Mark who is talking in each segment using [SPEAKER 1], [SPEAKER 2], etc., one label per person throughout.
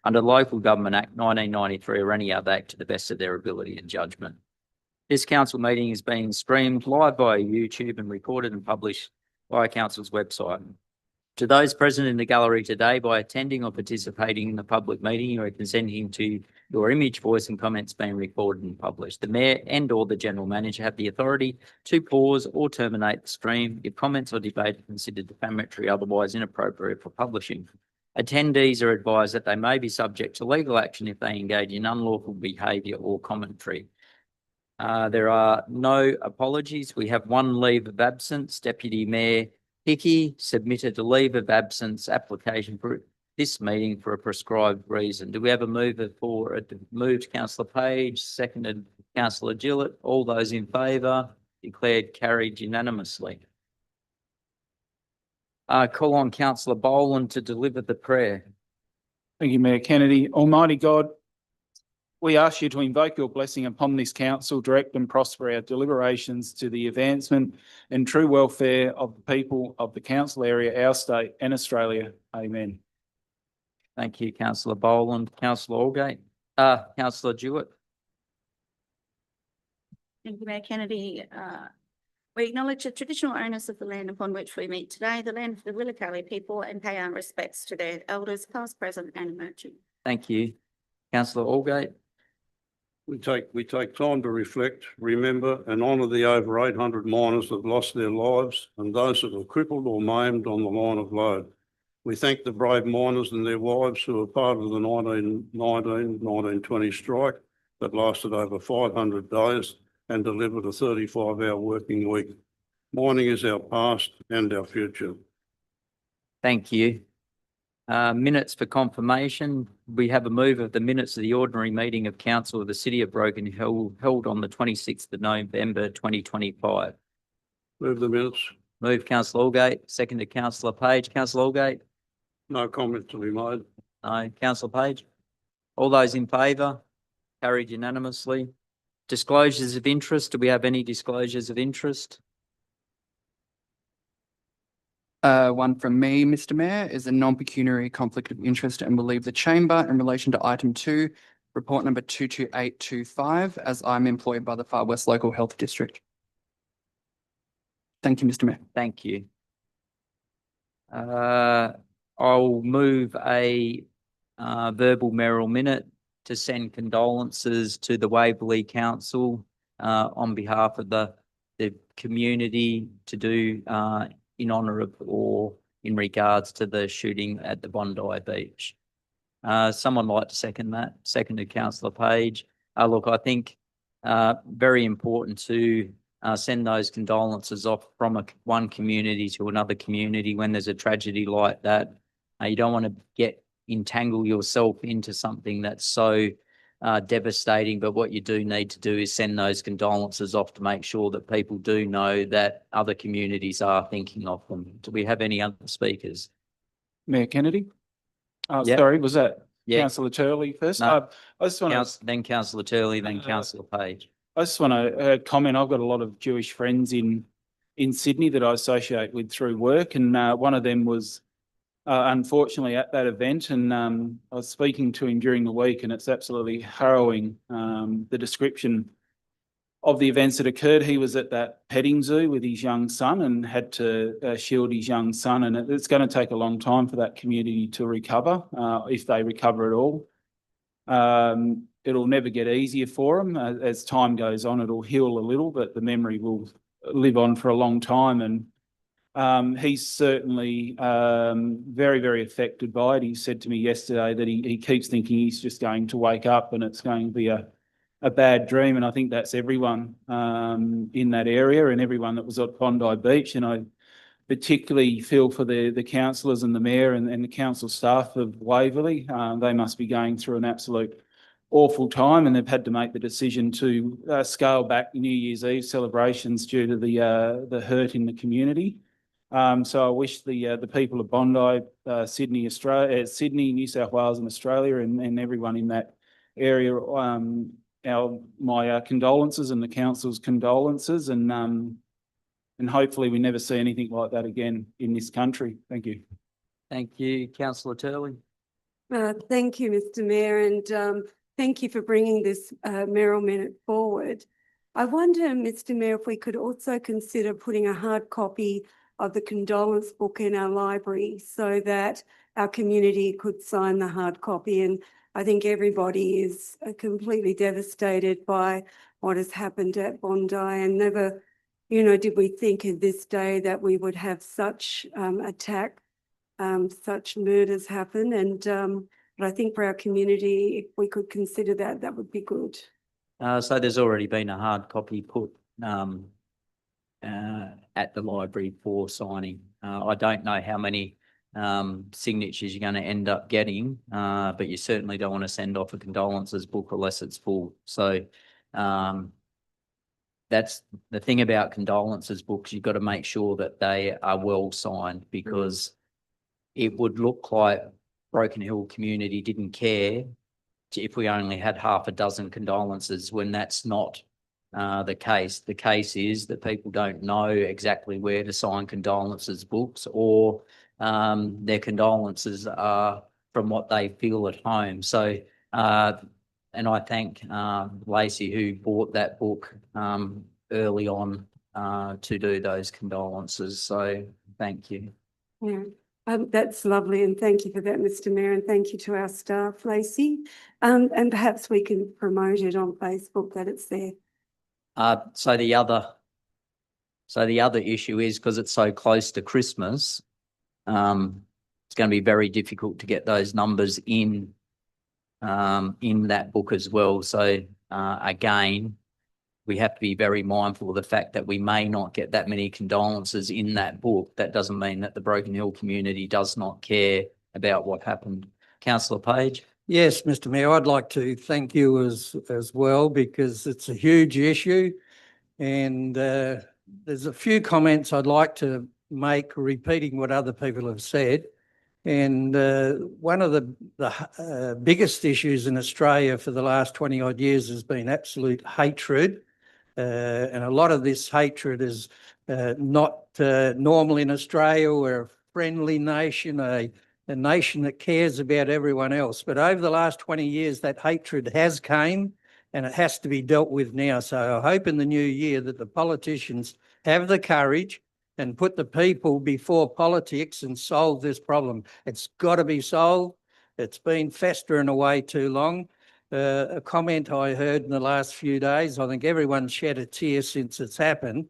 [SPEAKER 1] under Local Government Act 1993 or any other act to the best of their ability and judgment. This council meeting is being streamed live via YouTube and recorded and published via council's website. To those present in the gallery today, by attending or participating in the public meeting, you are consenting to your image, voice and comments being recorded and published. The Mayor and or the General Manager have the authority to pause or terminate the stream if comments or debate are considered defamatory, otherwise inappropriate for publishing. Attendees are advised that they may be subject to legal action if they engage in unlawful behaviour or commentary. There are no apologies. We have one leave of absence. Deputy Mayor Hickey submitted a leave of absence application for this meeting for a prescribed reason. Do we have a mover for it? Moved Councillor Page, seconded Councillor Gillett. All those in favour? Declared carried unanimously. Call on Councillor Boland to deliver the prayer.
[SPEAKER 2] Thank you, Mayor Kennedy. Almighty God, we ask you to invoke your blessing upon this council, direct and prosper our deliberations to the advancement and true welfare of the people of the council area, our state and Australia. Amen.
[SPEAKER 1] Thank you, Councillor Boland. Councillor Allgate. Councillor Jewett.
[SPEAKER 3] Thank you, Mayor Kennedy. We acknowledge the traditional owners of the land upon which we meet today, the land of the Willicali people, and pay our respects to their elders, past, present and emerging.
[SPEAKER 1] Thank you. Councillor Allgate.
[SPEAKER 4] We take time to reflect, remember and honour the over 800 miners that lost their lives and those that were crippled or maimed on the line of load. We thank the brave miners and their wives who were part of the 1920 strike that lasted over 500 days and delivered a 35-hour working week. Mining is our past and our future.
[SPEAKER 1] Thank you. Minutes for confirmation. We have a move of the minutes of the ordinary meeting of Council of the City of Broken Hill held on the 26th of November 2025.
[SPEAKER 4] Move the minutes.
[SPEAKER 1] Move Councillor Allgate, seconded Councillor Page. Councillor Allgate?
[SPEAKER 4] No comment to be made.
[SPEAKER 1] No. Councillor Page? All those in favour? Carried unanimously. Disclosures of interest. Do we have any disclosures of interest?
[SPEAKER 5] One from me, Mr. Mayor, is a non-pecuniary conflict of interest and will leave the chamber in relation to item 2, report number 22825, as I'm employed by the Far West Local Health District. Thank you, Mr. Mayor.
[SPEAKER 1] Thank you. I'll move a verbal mayoral minute to send condolences to the Waverley Council on behalf of the community to do in honour of or in regards to the shooting at the Bondi Beach. Someone like to second that? Seconded Councillor Page. Look, I think very important to send those condolences off from one community to another community when there's a tragedy like that. You don't want to entangle yourself into something that's so devastating, but what you do need to do is send those condolences off to make sure that people do know that other communities are thinking of them. Do we have any other speakers?
[SPEAKER 2] Mayor Kennedy?
[SPEAKER 1] Yep.
[SPEAKER 2] Sorry, was that
[SPEAKER 1] Councillor
[SPEAKER 2] Turley first?
[SPEAKER 1] No.
[SPEAKER 2] I just want to...
[SPEAKER 1] Then Councillor Turley, then Councillor Page.
[SPEAKER 2] I just want to comment. I've got a lot of Jewish friends in Sydney that I associate with through work, and one of them was unfortunately at that event, and I was speaking to him during the week, and it's absolutely harrowing, the description of the events that occurred. He was at that petting zoo with his young son and had to shield his young son, and it's going to take a long time for that community to recover, if they recover at all. It'll never get easier for them. As time goes on, it'll heal a little, but the memory will live on for a long time, and he's certainly very, very affected by it. He said to me yesterday that he keeps thinking he's just going to wake up and it's going to be a bad dream. And I think that's everyone in that area and everyone that was at Bondi Beach. And I particularly feel for the councillors and the mayor and the council staff of Waverley. They must be going through an absolute awful time, and they've had to make the decision to scale back New Year's Eve celebrations due to the hurt in the community. So I wish the people of Bondi, Sydney, Australia, Sydney, New South Wales, and Australia, and everyone in that area, my condolences and the council's condolences, and hopefully we never see anything like that again in this country. Thank you.
[SPEAKER 1] Thank you, Councillor Turley.
[SPEAKER 6] Thank you, Mr. Mayor, and thank you for bringing this Merrill Minute forward. I wonder, Mr. Mayor, if we could also consider putting a hard copy of the condolence book in our library so that our community could sign the hard copy. And I think everybody is completely devastated by what has happened at Bondi, and never, did we think in this day that we would have such attack, such murders happen. And but I think for our community, if we could consider that, that would be good.
[SPEAKER 1] So there's already been a hard copy put at the library for signing. I don't know how many signatures you're going to end up getting, but you certainly don't want to send off a condolences book unless it's full. So that's the thing about condolences books. You've got to make sure that they are well signed, because it would look like Broken Hill community didn't care if we only had half a dozen condolences, when that's not the case. The case is that people don't know exactly where to sign condolences books, or their condolences are from what they feel at home. So, and I thank Lacey, who bought that book early on to do those condolences. So thank you.
[SPEAKER 6] Yeah. That's lovely, and thank you for that, Mr. Mayor, and thank you to our staff, Lacey. And perhaps we can promote it on Facebook that it's there.
[SPEAKER 1] So the other issue is, because it's so close to Christmas, it's going to be very difficult to get those numbers in that book as well. So again, we have to be very mindful of the fact that we may not get that many condolences in that book. That doesn't mean that the Broken Hill community does not care about what happened. Councillor Page.
[SPEAKER 7] Yes, Mr. Mayor, I'd like to thank you as well, because it's a huge issue, and there's a few comments I'd like to make, repeating what other people have said. And one of the biggest issues in Australia for the last 20 odd years has been absolute hatred. And a lot of this hatred is not normal in Australia. We're a friendly nation, a nation that cares about everyone else. But over the last 20 years, that hatred has came, and it has to be dealt with now. So I hope in the new year that the politicians have the courage and put the people before politics and solve this problem. It's got to be solved. It's been festering away too long. A comment I heard in the last few days, I think everyone's shed a tear since it's happened.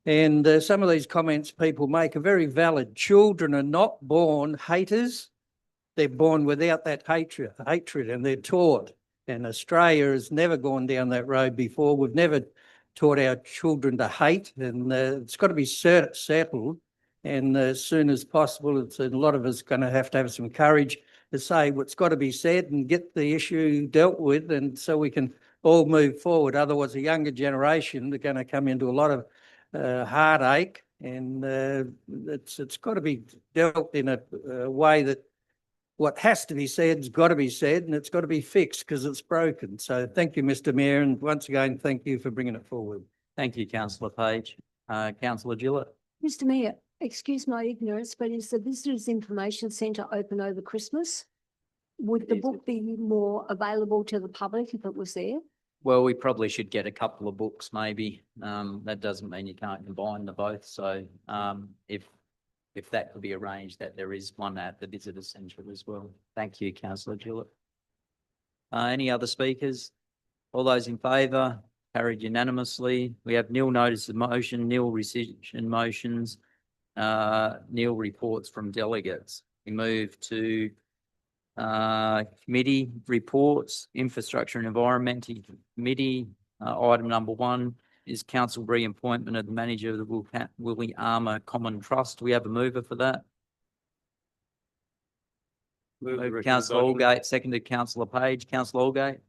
[SPEAKER 7] And some of these comments people make are very valid. Children are not born haters. They're born without that hatred, and they're taught. And Australia has never gone down that road before. We've never taught our children to hate, and it's got to be settled. And as soon as possible, a lot of us are going to have some courage to say what's got to be said and get the issue dealt with, and so we can all move forward. Otherwise, the younger generation are going to come into a lot of heartache, and it's got to be dealt in a way that what has to be said has got to be said, and it's got to be fixed because it's broken. So thank you, Mr. Mayor, and once again, thank you for bringing it forward.
[SPEAKER 1] Thank you, Councillor Page. Councillor Gillett.
[SPEAKER 8] Mr. Mayor, excuse my ignorance, but is the Visitors Information Centre open over Christmas? Would the book be more available to the public if it was there?
[SPEAKER 1] Well, we probably should get a couple of books, maybe. That doesn't mean you can't combine the both. So if that could be arranged, that there is one at the Visitor Centre as well. Thank you, Councillor Gillett. Any other speakers? All those in favour? Carried unanimously. We have nil notice of motion, nil rescission motions, nil reports from delegates. We move to committee reports. Infrastructure and Environment Committee. Item number 1 is council reappointment of the manager of the Willie Armour Common Trust. We have a mover for that. Moved Councillor Allgate, seconded Councillor Page. Councillor Allgate.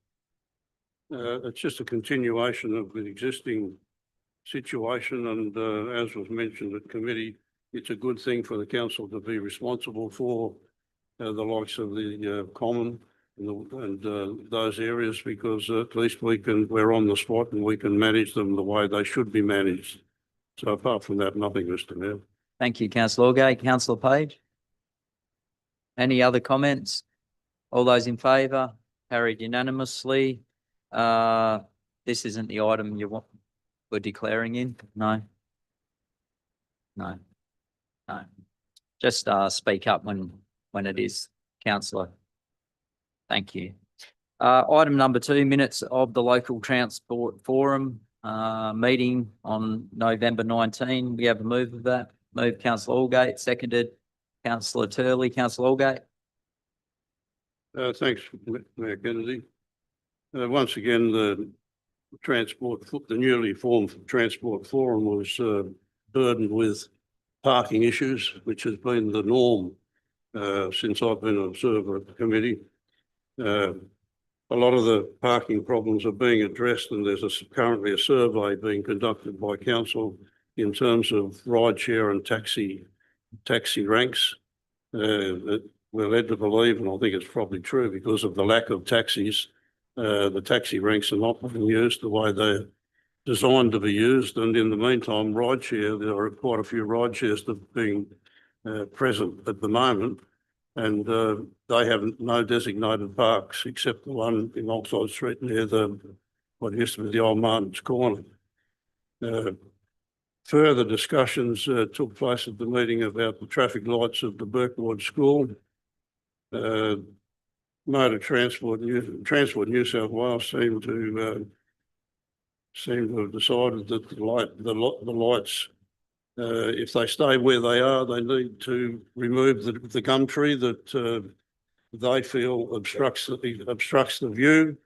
[SPEAKER 4] It's just a continuation of the existing situation, and as was mentioned at committee, it's a good thing for the council to be responsible for the likes of the common and those areas, because at least we're on the spot and we can manage them the way they should be managed. So apart from that, nothing, Mr. Mayor.
[SPEAKER 1] Thank you, Councillor Allgate. Councillor Page. Any other comments? All those in favour? Carried unanimously. This isn't the item we're declaring in? No? No. No. Just speak up when it is, councillor. Thank you. Item number 2, minutes of the local transport forum meeting on November 19. We have a move of that. Move councillor Allgate, seconded councillor Turley. Councillor Allgate.
[SPEAKER 4] Thanks, Mayor Kennedy. Once again, the newly formed Transport Forum was burdened with parking issues, which has been the norm since I've been an observer at the committee. A lot of the parking problems are being addressed, and there's currently a survey being conducted by council in terms of rideshare and taxi ranks. We're led to believe, and I think it's probably true, because of the lack of taxis, the taxi ranks are not being used the way they're designed to be used. And in the meantime, rideshare, there are quite a few rideshares that are being present at the moment, and they have no designated parks except the one in Oxide Street near what used to be the Old Martin's Corner. Further discussions took place at the meeting about the traffic lights of the Birkwood School. Motor Transport New South Wales seem to have decided that the lights, if they stay where they are, they need to remove the gum tree that they feel obstructs the view.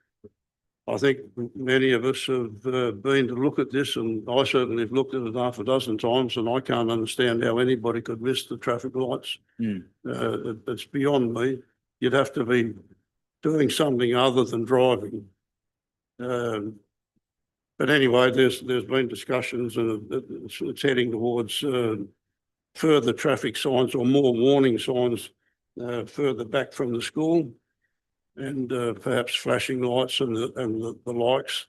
[SPEAKER 4] I think many of us have been to look at this, and I certainly have looked at it half a dozen times, and I can't understand how anybody could miss the traffic lights. It's beyond me. You'd have to be doing something other than driving. But anyway, there's been discussions, and it's heading towards further traffic signs or more warning signs further back from the school, and perhaps flashing lights and the likes,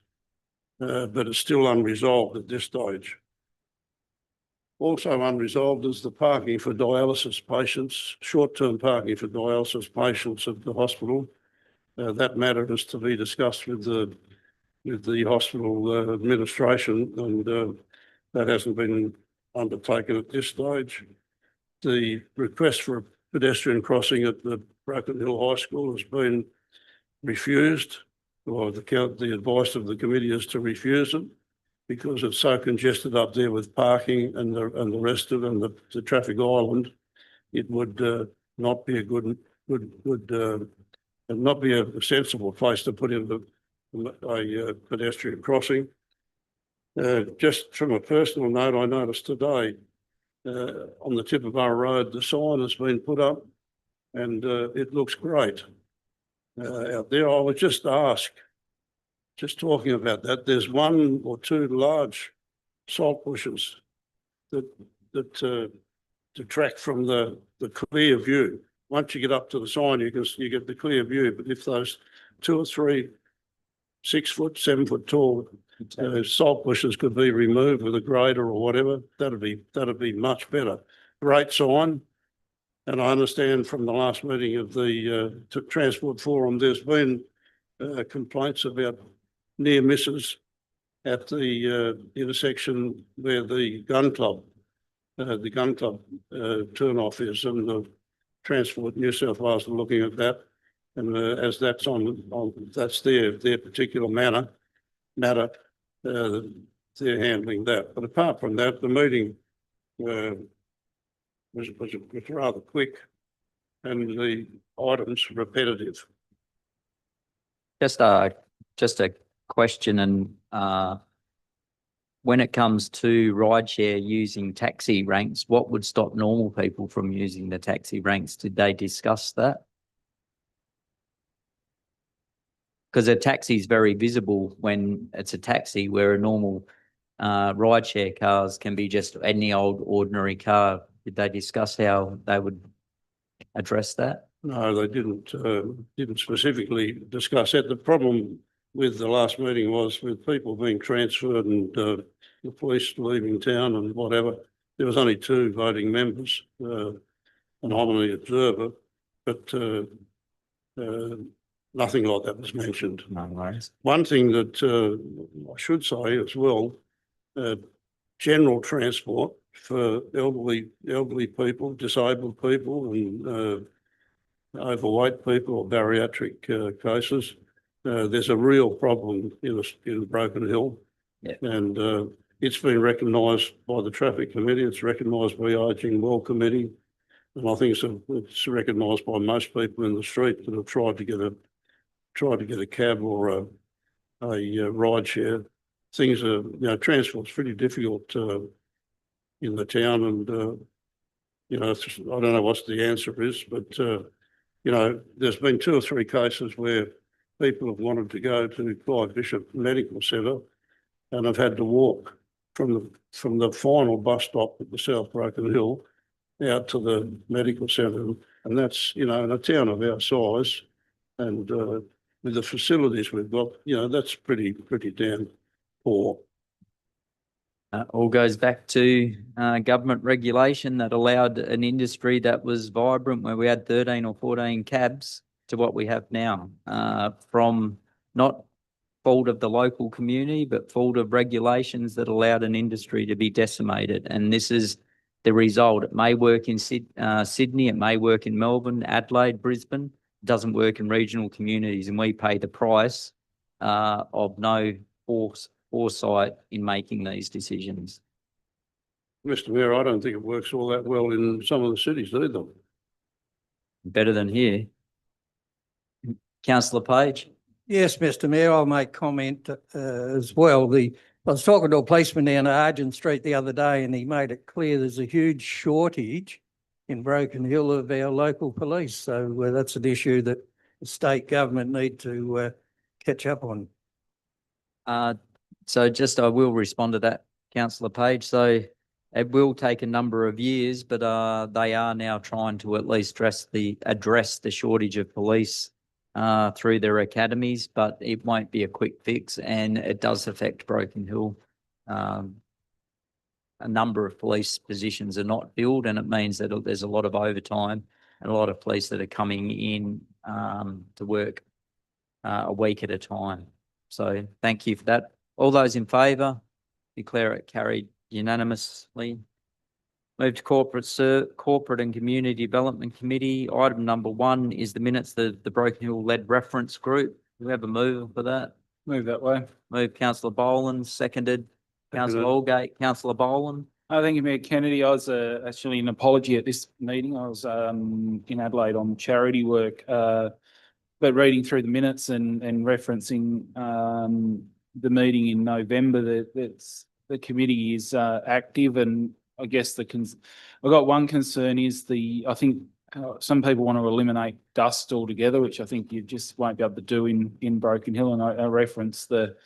[SPEAKER 4] but it's still unresolved at this stage. Also unresolved is the parking for dialysis patients, short-term parking for dialysis patients at the hospital. That matter is to be discussed with the hospital administration, and that hasn't been undertaken at this stage. The request for a pedestrian crossing at the Broken Hill High School has been refused, or the advice of the committee is to refuse it, because it's so congested up there with parking and the rest of and the traffic island. It would not be a good not be a sensible place to put in a pedestrian crossing. Just from a personal note, I noticed today on the Tibooburra Road, the sign has been put up, and it looks great out there. I would just ask, just talking about that, there's 1 or 2 large salt bushes that detract from the clear view. Once you get up to the sign, you get the clear view. But if those 2 or 3 6-foot, 7-foot tall salt bushes could be removed with a grader or whatever, that'd be much better. Great sign. And I understand from the last meeting of the Transport Forum, there's been complaints about near misses at the intersection where the gun club turn-off is, and the Transport New South Wales are looking at that. And as that's that's their particular matter, they're handling that. But apart from that, the meeting was rather quick, and the items repetitive.
[SPEAKER 1] Just a question, and when it comes to rideshare using taxi ranks, what would stop normal people from using the taxi ranks? Did they discuss that? Because a taxi is very visible when it's a taxi, where a normal rideshare cars can be just any old ordinary car. Did they discuss how they would address that?
[SPEAKER 4] No, they didn't specifically discuss that. The problem with the last meeting was with people being transferred and the police leaving town and whatever. There was only 2 voting members, and I'm the observer, but Nothing like that was mentioned.
[SPEAKER 1] No worries.
[SPEAKER 4] One thing that I should say as well, general transport for elderly people, disabled people and overweight people or bariatric cases. There's a real problem in Broken Hill.
[SPEAKER 1] Yeah.
[SPEAKER 4] And it's been recognised by the Traffic Committee, it's recognised by the Ageing Well Committee, and I think it's recognised by most people in the street that have tried to get a cab or a ride share. Things are, transport's pretty difficult in the town, and I don't know what the answer is, but there's been 2 or 3 cases where people have wanted to go to Clyde Bishop Medical Centre and have had to walk from the final bus stop at the South Broken Hill out to the medical centre, and that's in a town of our size, and with the facilities we've got, that's pretty damn poor.
[SPEAKER 1] All goes back to government regulation that allowed an industry that was vibrant, where we had 13 or 14 cabs, to what we have now, from not fault of the local community, but fault of regulations that allowed an industry to be decimated. And this is the result. It may work in Sydney, it may work in Melbourne, Adelaide, Brisbane. It doesn't work in regional communities, and we pay the price of no foresight in making these decisions.
[SPEAKER 4] Mr. Mayor, I don't think it works all that well in some of the cities either.
[SPEAKER 1] Better than here. Councillor Page.
[SPEAKER 7] Yes, Mr Mayor, I'll make comment as well. I was talking to a policeman down Argent Street the other day, and he made it clear there's a huge shortage in Broken Hill of our local police. So that's an issue that the state government need to catch up on.
[SPEAKER 1] So I will respond to that, Councillor Page. So it will take a number of years, but they are now trying to at least address the shortage of police through their academies, but it won't be a quick fix, and it does affect Broken Hill. A number of police positions are not filled, and it means that there's a lot of overtime and a lot of police that are coming in to work a week at a time. So thank you for that. All those in favour, declare it carried unanimously. Move to Corporate and Community Development Committee. Item number 1 is the minutes of the Broken Hill Lead Reference Group. Do we have a mover for that?
[SPEAKER 2] Move that way.
[SPEAKER 1] Move Councillor Boland, seconded. Councillor Allgate. Councillor Boland.
[SPEAKER 2] Thank you, Mayor Kennedy. I was actually an apology at this meeting. I was in Adelaide on charity work, but reading through the minutes and referencing the meeting in November, the committee is active, and I guess I've got one concern is I think some people want to eliminate dust altogether, which I think you just won't be able to do in Broken Hill. And I reference the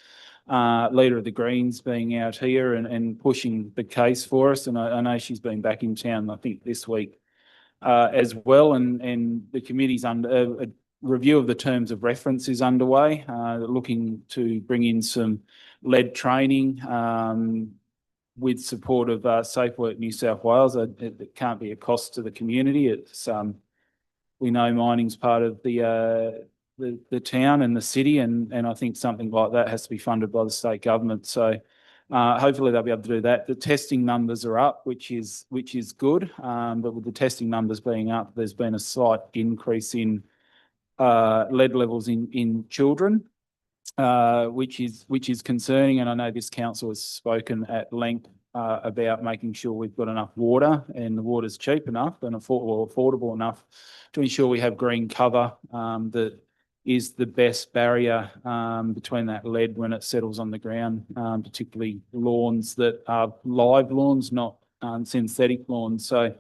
[SPEAKER 2] leader of the Greens being out here and pushing the case for us. And I know she's been back in town, I think, this week as well. And the committee's under a review of the terms of reference is underway, looking to bring in some lead training with support of Safe Work New South Wales. It can't be a cost to the community. It's we know mining's part of the town and the city, and I think something like that has to be funded by the state government. So hopefully they'll be able to do that. The testing numbers are up, which is good, but with the testing numbers being up, there's been a slight increase in lead levels in children, which is concerning. And I know this council has spoken at length about making sure we've got enough water, and the water's cheap enough and affordable enough to ensure we have green cover that is the best barrier between that lead when it settles on the ground, particularly lawns that are live lawns, not synthetic lawns. So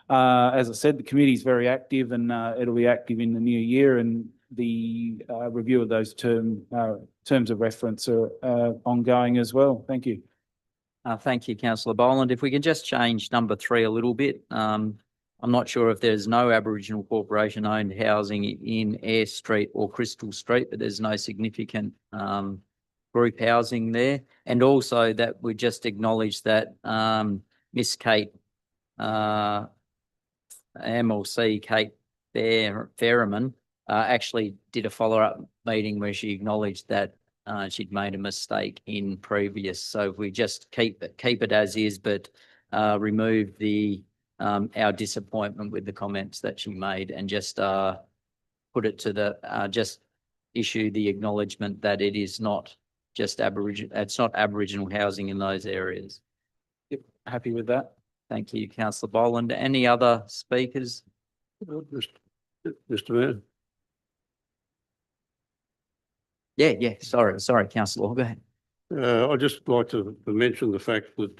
[SPEAKER 2] as I said, the committee is very active, and it'll be active in the new year, and the review of those terms of reference are ongoing as well. Thank you.
[SPEAKER 1] Thank you, Councillor Boland. If we can just change number 3 a little bit. I'm not sure if there's no Aboriginal corporation owned housing in Eyre Street or Crystal Street, but there's no significant group housing there. And also that we just acknowledge that Miss Kate MLC Kate Fairman actually did a follow-up meeting where she acknowledged that she'd made a mistake in previous. So if we just keep it as is, but remove the our disappointment with the comments that she made and just put it to the just issue the acknowledgement that it is not just Aboriginal, it's not Aboriginal housing in those areas.
[SPEAKER 2] Yep, happy with that.
[SPEAKER 1] Thank you, councillor Boland. Any other speakers?
[SPEAKER 4] Mr. Mayor,
[SPEAKER 1] Yeah, sorry, councillor, go ahead.
[SPEAKER 4] I'd just like to mention the fact that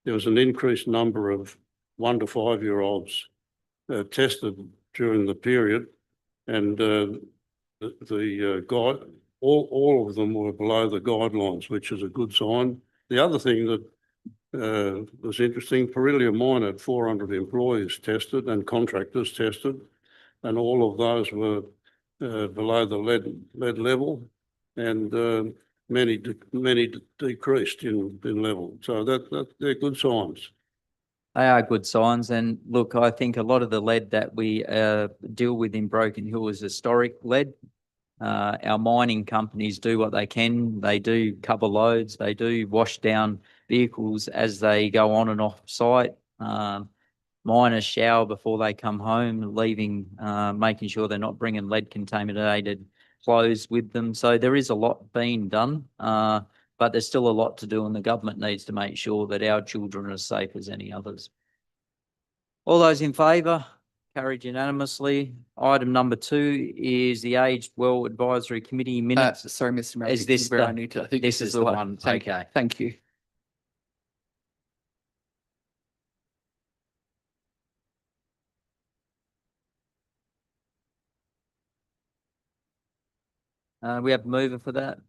[SPEAKER 4] there was an increased number of 1 to 5-year-olds tested during the period, and all of them were below the guidelines, which is a good sign. The other thing that was interesting, Perilia Mine had 400 employees tested and contractors tested, and all of those were below the lead level, and many decreased in level. So that they're good signs.
[SPEAKER 1] They are good signs. And look, I think a lot of the lead that we deal with in Broken Hill is historic lead. Our mining companies do what they can. They do cover loads. They do wash down vehicles as they go on and off site. Miners shower before they come home, leaving, making sure they're not bringing lead contaminated clothes with them. So there is a lot being done, but there's still a lot to do, and the government needs to make sure that our children are as safe as any others. All those in favour? Carried unanimously. Item number 2 is the Aged Well Advisory Committee minutes.
[SPEAKER 5] Sorry, Mr. Mayor.
[SPEAKER 1] Is this
[SPEAKER 5] where I
[SPEAKER 1] the-
[SPEAKER 5] need to?
[SPEAKER 1] This is the one.
[SPEAKER 5] Thank
[SPEAKER 1] Okay.
[SPEAKER 5] Thank you.
[SPEAKER 1] We have a mover for that.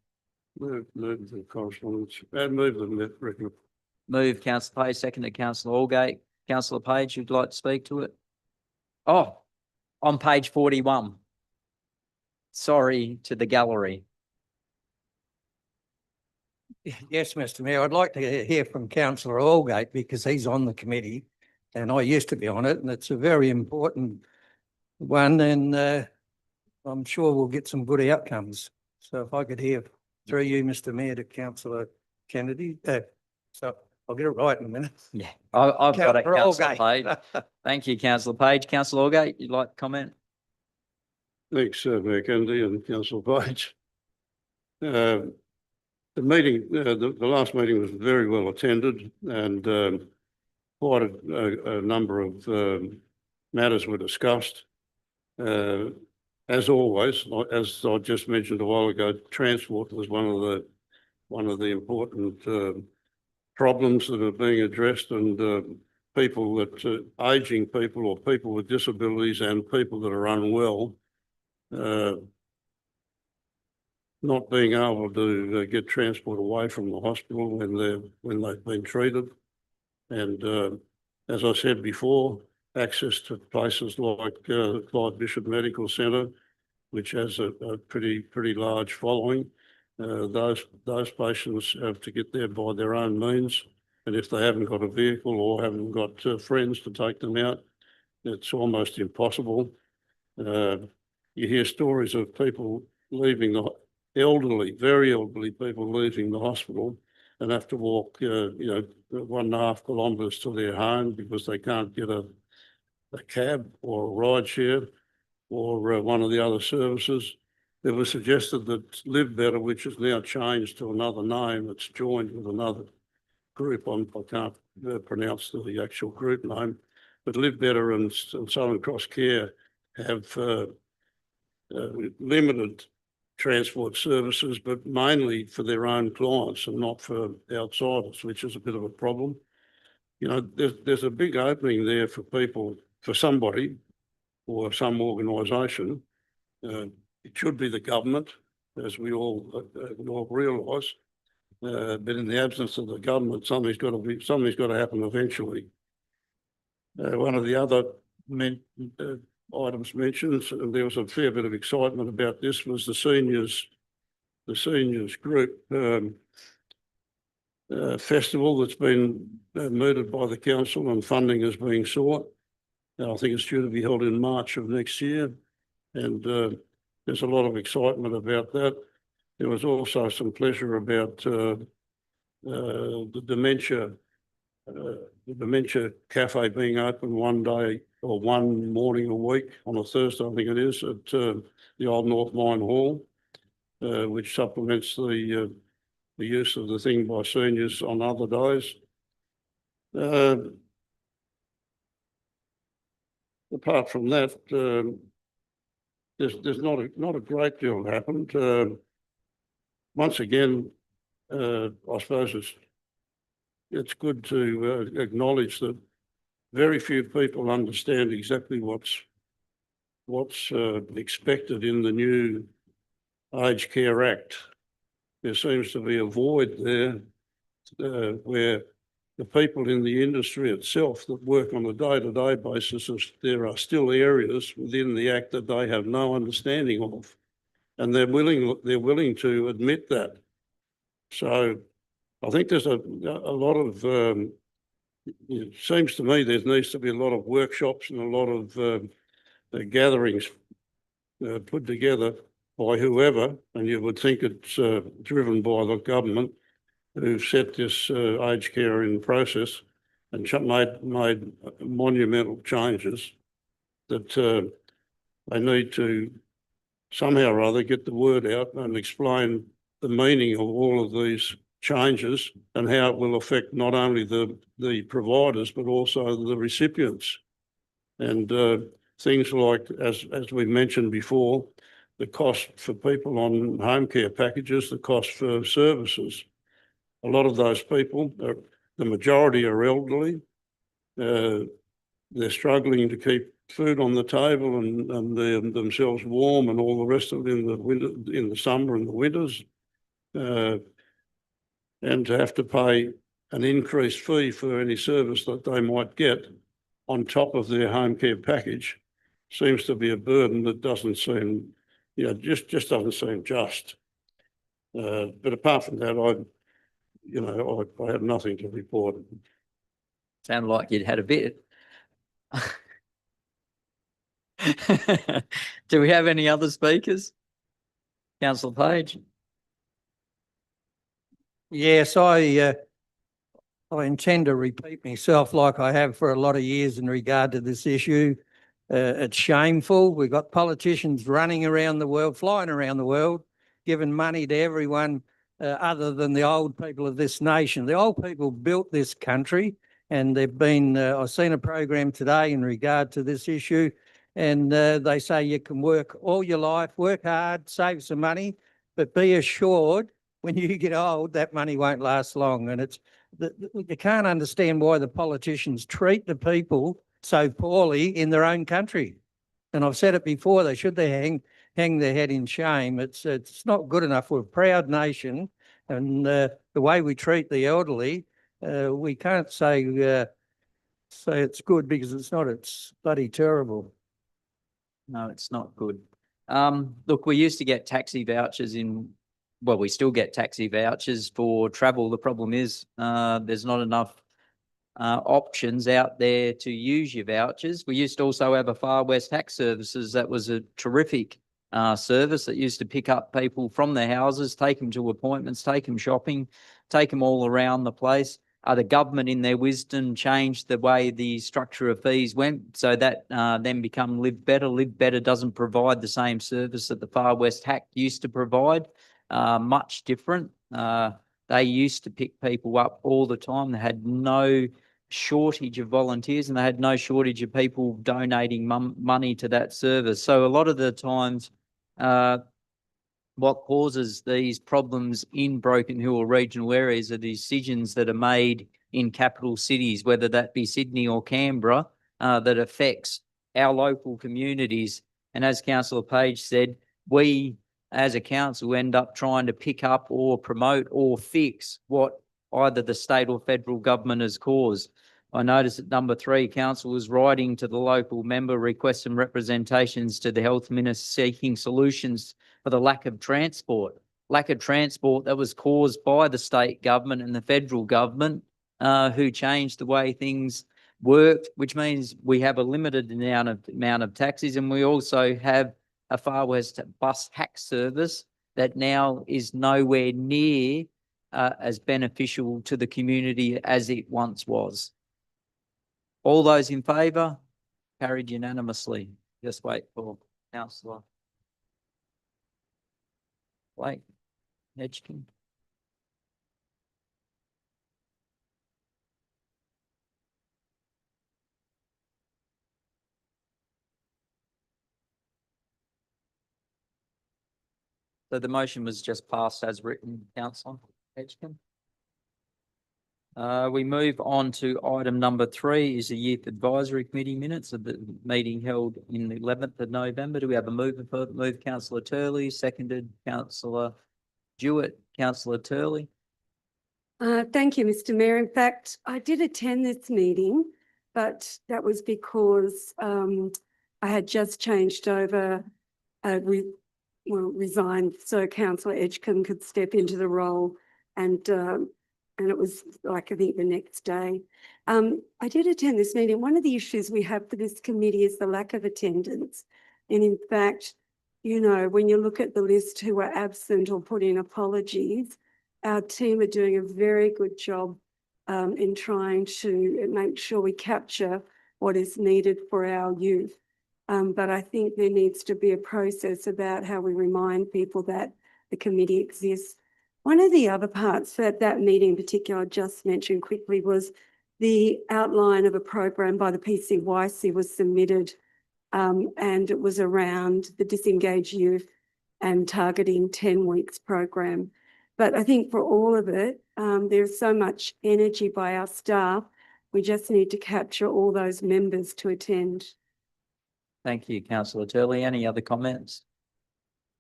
[SPEAKER 4] Move the correspondence and move the record.
[SPEAKER 1] Move councillor Page, seconded councillor Allgate. Councillor Page, you'd like to speak to it? Oh, on page 41. Sorry to the gallery.
[SPEAKER 7] Yes, Mr. Mayor, I'd like to hear from councillor Allgate because he's on the committee and I used to be on it, and it's a very important one, and I'm sure we'll get some good outcomes. So if I could hear through you, Mr. Mayor, to councillor Kennedy, so I'll get it right in a minute.
[SPEAKER 1] Yeah, I've got it,
[SPEAKER 7] Councillor
[SPEAKER 1] councillor
[SPEAKER 7] Allgate.
[SPEAKER 1] Page. Thank you, councillor Page. Councillor Allgate, you'd like to comment?
[SPEAKER 4] Thanks, Mayor Kennedy and Councillor Page. The meeting, the last meeting was very well attended, and quite a number of matters were discussed. As always, as I just mentioned a while ago, transport was one of the important problems that are being addressed, and people that aging people or people with disabilities and people that are unwell not being able to get transport away from the hospital when they've been treated. And as I said before, access to places like Clyde Bishop Medical Centre, which has a pretty large following. Those patients have to get there by their own means, and if they haven't got a vehicle or haven't got friends to take them out, it's almost impossible. You hear stories of people leaving the very elderly people leaving the hospital and have to walk, 1.5 kilometres to their home because they can't get a cab or a ride share or one of the other services. It was suggested that Live Better, which is now changed to another name, it's joined with another group. I can't pronounce the actual group name, but Live Better and Southern Cross Care have limited transport services, but mainly for their own clients and not for outsiders, which is a bit of a problem. You know, there's a big opening there for people, for somebody or some organisation. It should be the government, as we all realise. But in the absence of the government, something's got to happen eventually. One of the other items mentioned, and there was a fair bit of excitement about this, was the seniors group festival that's been mooted by the council, and funding is being sought. And I think it's due to be held in March of next year. And there's a lot of excitement about that. There was also some pleasure about the dementia cafe being open one day or one morning a week on a Thursday, I think it is, at the Old North Mine Hall, which supplements the use of the thing by seniors on other days. Apart from that, there's not a great deal happened. Once again, I suppose it's good to acknowledge that very few people understand exactly what's expected in the new Aged Care Act. There seems to be a void there where the people in the industry itself that work on a day-to-day basis, there are still areas within the Act that they have no understanding of, and they're willing to admit that. So I think there's a lot of, it seems to me there needs to be a lot of workshops and a lot of gatherings put together by whoever, and you would think it's driven by the government who've set this aged care in process and made monumental changes that they need to somehow or other get the word out and explain the meaning of all of these changes and how it will affect not only the providers but also the recipients. And things like, as we mentioned before, the cost for people on home care packages, the cost for services. A lot of those people, the majority are elderly. They're struggling to keep food on the table and themselves warm and all the rest of it in the winter, in the summer and the winters. And to have to pay an increased fee for any service that they might get on top of their home care package seems to be a burden that doesn't seem, just doesn't seem just. But apart from that, I have nothing to report.
[SPEAKER 1] Sounded like you'd had a bit. Do we have any other speakers? Councillor Page?
[SPEAKER 7] Yes, I intend to repeat myself like I have for a lot of years in regard to this issue. It's shameful. We've got politicians running around the world, flying around the world, giving money to everyone other than the old people of this nation. The old people built this country, and they've been, I've seen a program today in regard to this issue, and they say you can work all your life, work hard, save some money, but be assured when you get old, that money won't last long. And you can't understand why the politicians treat the people so poorly in their own country. And I've said it before, they should hang their head in shame. It's not good enough. We're a proud nation, and the way we treat the elderly, we can't say it's good, because it's not. It's bloody terrible.
[SPEAKER 1] No, it's not good. Look, we used to get taxi vouchers we still get taxi vouchers for travel. The problem is there's not enough options out there to use your vouchers. We used to also have a Far West Tax Services. That was a terrific service that used to pick up people from their houses, take them to appointments, take them shopping, take them all around the place. The government, in their wisdom, changed the way the structure of fees went, so that then become Live Better. Live Better doesn't provide the same service that the Far West TAC used to provide. Much different. They used to pick people up all the time. They had no shortage of volunteers, and they had no shortage of people donating money to that service. So a lot of the times, what causes these problems in Broken Hill or regional areas are decisions that are made in capital cities, whether that be Sydney or Canberra, that affects our local communities. And as Councillor Page said, we as a council end up trying to pick up or promote or fix what either the state or federal government has caused. I noticed at number 3, council was writing to the local member requesting representations to the health minister seeking solutions for the lack of transport that was caused by the state government and the federal government, who changed the way things worked, which means we have a limited amount of taxis, and we also have a Far West bus hack service that now is nowhere near as beneficial to the community as it once was. All those in favour? Carried unanimously. Just wait for councillor Blake Edgecombe. So the motion was just passed as written, councillor Edgecombe. We move on to item number 3 is the Youth Advisory Committee minutes of the meeting held in the 11th of November. Do we have a mover for the move? Councillor Turley, seconded Councillor Jewett. Councillor Turley.
[SPEAKER 6] Thank you, Mr. Mayor. In fact, I did attend this meeting, but that was because I had just changed over, resigned, so Councillor Edgecombe could step into the role, and it was like, I think, the next day. I did attend this meeting. One of the issues we have for this committee is the lack of attendance. And in fact, you know, when you look at the list who were absent or put in apologies, our team are doing a very good job in trying to make sure we capture what is needed for our youth. But I think there needs to be a process about how we remind people that the committee exists. One of the other parts that meeting in particular I just mentioned quickly was the outline of a program by the PCYC was submitted, and it was around the disengaged youth and targeting 10 weeks program. But I think for all of it, there's so much energy by our staff. We just need to capture all those members to attend.
[SPEAKER 1] Thank you, Councillor Turley. Any other comments?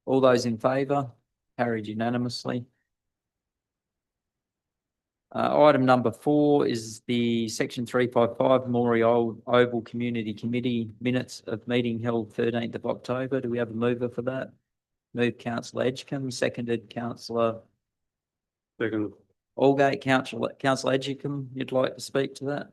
[SPEAKER 1] All those in favour? Carried unanimously. Item number 4 is the Section 355 Moree Oval Community Committee minutes of meeting held 13th of October. Do we have a mover for that? Moved Councillor Edgecombe, seconded Councillor
[SPEAKER 4] Second.
[SPEAKER 1] Allgate. Councillor Edgecombe, you'd like to speak to that?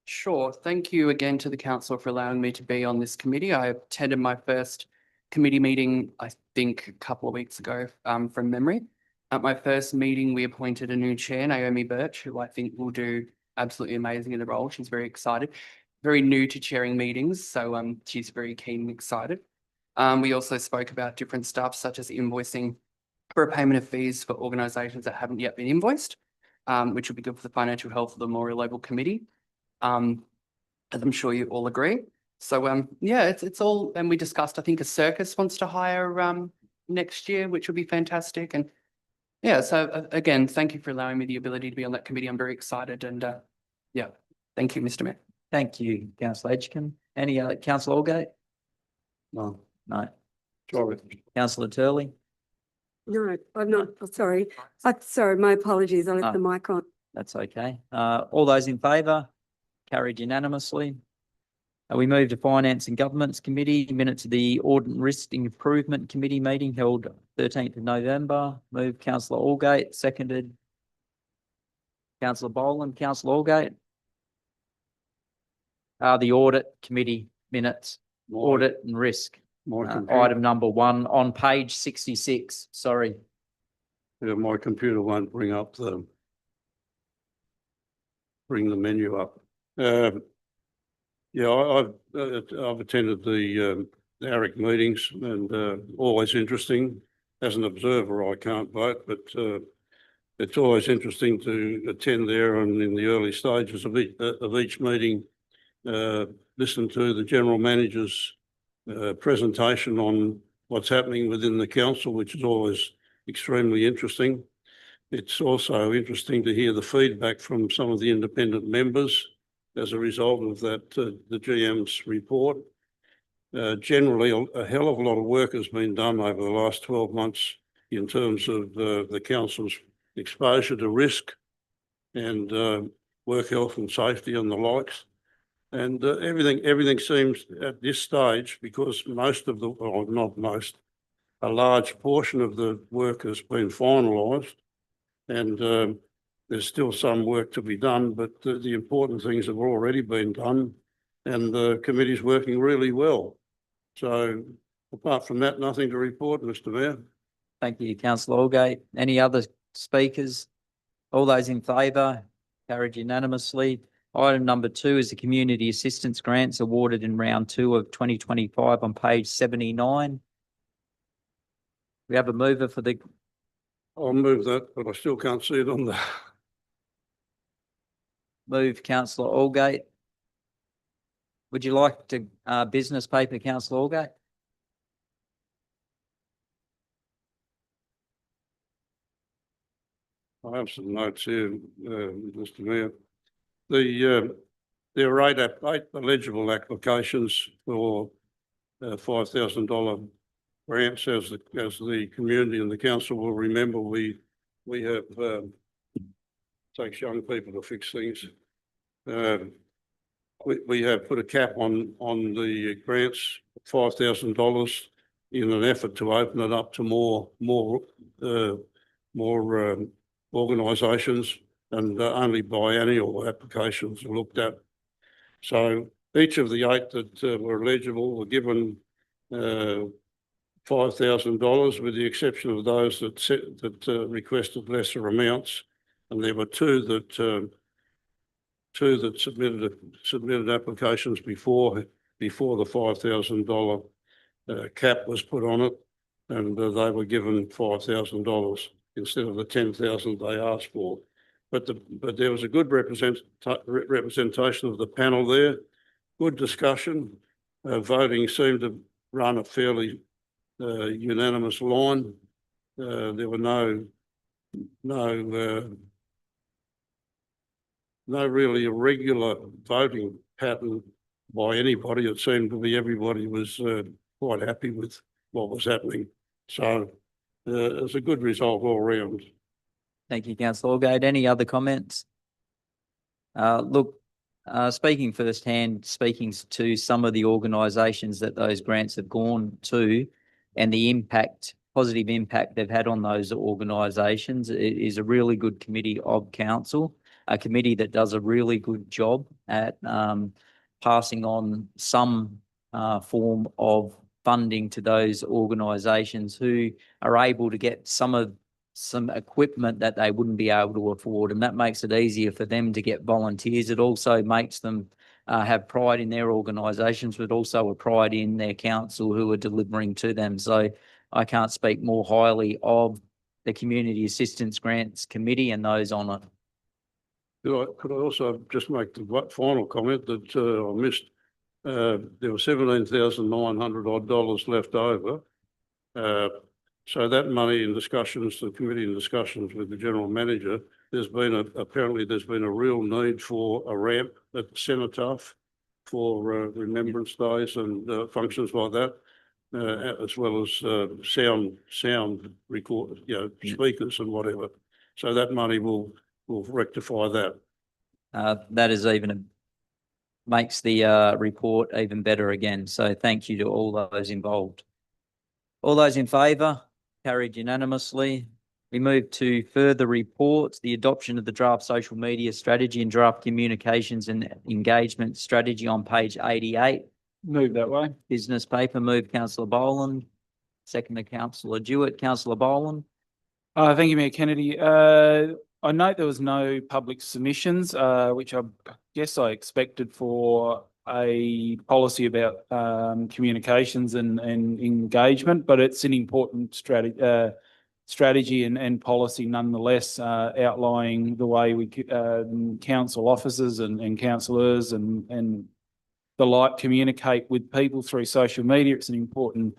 [SPEAKER 5] Sure. Thank you again to the council for allowing me to be on this committee. I attended my first committee meeting, I think, a couple of weeks ago, from memory. At my first meeting, we appointed a new chair, Naomi Birch, who I think will do absolutely amazing in the role. She's very excited, very new to chairing meetings, so she's very keen and excited. We also spoke about different stuff such as invoicing for payment of fees for organisations that haven't yet been invoiced, which will be good for the financial health of the Moree Oval Committee. As I'm sure you all agree. So yeah, it's all, and we discussed, I think a circus wants to hire next year, which will be fantastic. And yeah, so again, thank you for allowing me the ability to be on that committee. I'm very excited, and yeah, thank you, Mr. Mayor.
[SPEAKER 1] Thank you, Councillor Edgecombe. Any other, Councillor Allgate?
[SPEAKER 4] No.
[SPEAKER 1] No.
[SPEAKER 4] Sorry.
[SPEAKER 1] Councillor Turley?
[SPEAKER 6] No, I'm not, sorry. Sorry, my apologies. I left the mic on.
[SPEAKER 1] That's okay. All those in favour? Carried unanimously. We move to Finance and Governments Committee, minutes of the Audit and Risk Improvement Committee meeting held 13th of November. Moved Councillor Allgate, seconded Councillor Boland. Councillor Allgate. The Audit Committee minutes, Audit and Risk. Item number 1 on page 66, sorry.
[SPEAKER 4] Yeah, my computer won't bring the menu up. Yeah, I've attended the ARIC meetings, and always interesting. As an observer, I can't vote, but it's always interesting to attend there and in the early stages of each meeting, listen to the General Manager's presentation on what's happening within the council, which is always extremely interesting. It's also interesting to hear the feedback from some of the independent members as a result of that, the GM's report. Generally, a hell of a lot of work has been done over the last 12 months in terms of the council's exposure to risk and work health and safety and the likes. And everything seems at this stage, because most of the, well, not most, a large portion of the work has been finalised, and there's still some work to be done, but the important things have already been done, and the committee's working really well. So Apart from that, nothing to report, Mr Mayor.
[SPEAKER 1] Thank you, councillor Allgate. Any other speakers? All those in favour? Carried unanimously. Item number 2 is the community assistance grants awarded in round 2 of 2025 on page 79. We have a mover for the,
[SPEAKER 4] I'll move that, but I still can't see it on the.
[SPEAKER 1] move councillor Allgate. Would you like to, business paper, councillor Allgate?
[SPEAKER 4] I have some notes here, Mr Mayor. There are eight eligible applications for $5,000 grants. As the community and the council will remember, we have takes young people to fix things. We have put a cap on the grants, $5,000, in an effort to open it up to more organisations, and only biennial applications are looked at. So each of the 8 that were eligible were given $5,000, with the exception of those that requested lesser amounts, and there were two that submitted applications before the $5,000 cap was put on it, and they were given $5,000 instead of the 10,000 they asked for. But there was a good representation of the panel there, good discussion. Voting seemed to run a fairly unanimous line. There were no really irregular voting pattern by anybody. It seemed to be everybody was quite happy with what was happening. So it's a good result all round.
[SPEAKER 1] Thank you, councillor Allgate. Any other comments? Look, speaking firsthand, speaking to some of the organisations that those grants have gone to, and the positive impact they've had on those organisations, it is a really good committee of council, a committee that does a really good job at passing on some form of funding to those organisations who are able to get some equipment that they wouldn't be able to afford, and that makes it easier for them to get volunteers. It also makes them have pride in their organisations, but also a pride in their council who are delivering to them. So I can't speak more highly of the Community Assistance Grants Committee and those on it.
[SPEAKER 4] Could I also just make the final comment that I missed? There were $17,900 odd left over. So that money in discussions, the committee in discussions with the general manager, apparently there's been a real need for a ramp at the cenotaph for remembrance days and functions like that, as well as sound record, speakers and whatever. So that money will rectify that.
[SPEAKER 1] That is makes the report even better again. So thank you to all those involved. All those in favour? Carried unanimously. We move to further reports, the adoption of the draft social media strategy and draft communications and engagement strategy on page 88.
[SPEAKER 2] Move that way.
[SPEAKER 1] Business paper, move councillor Boland. Second to councillor Jewett. Councillor Boland.
[SPEAKER 2] Thank you, Mayor Kennedy. I note there was no public submissions, which I guess I expected for a policy about communications and engagement, but it's an important strategy and policy nonetheless, outlining the way we council officers and councillors and the like communicate with people through social media. It's an important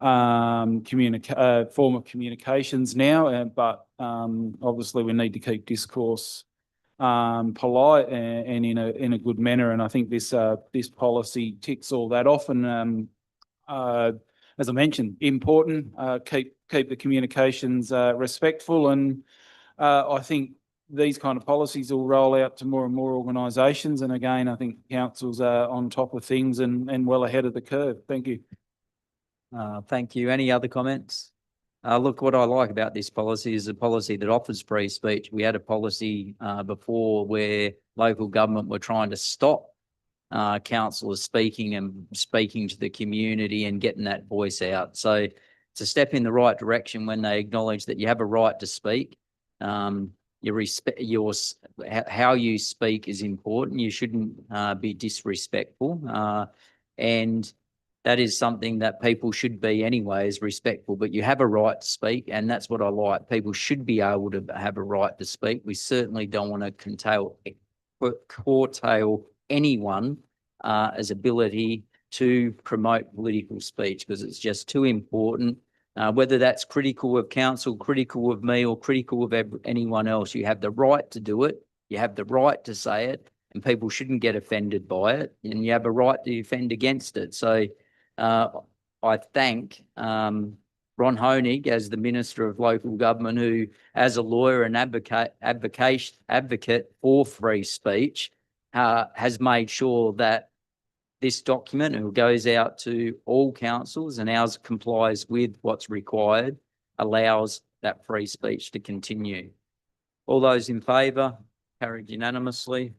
[SPEAKER 2] form of communications now, but obviously we need to keep discourse polite and in a good manner, and I think this policy ticks all that off. And as I mentioned, important, keep the communications respectful, and I think these kind of policies will roll out to more and more organisations. And again, I think councils are on top of things and well ahead of the curve. Thank you.
[SPEAKER 1] Thank you. Any other comments? Look, what I like about this policy is a policy that offers free speech. We had a policy before where local government were trying to stop councillors speaking and speaking to the community and getting that voice out. So it's a step in the right direction when they acknowledge that you have a right to speak. How you speak is important. You shouldn't be disrespectful. And that is something that people should be anyway, is respectful, but you have a right to speak, and that's what I like. People should be able to have a right to speak. We certainly don't want to curtail anyone as ability to promote political speech, because it's just too important. Whether that's critical of council, critical of me, or critical of anyone else, you have the right to do it. You have the right to say it, and people shouldn't get offended by it, and you have a right to defend against it. So I thank Ron Honig as the Minister of Local Government, who, as a lawyer and advocate for free speech, has made sure that this document, and it goes out to all councils, and ours complies with what's required, allows that free speech to continue. All those in favour? Carried unanimously.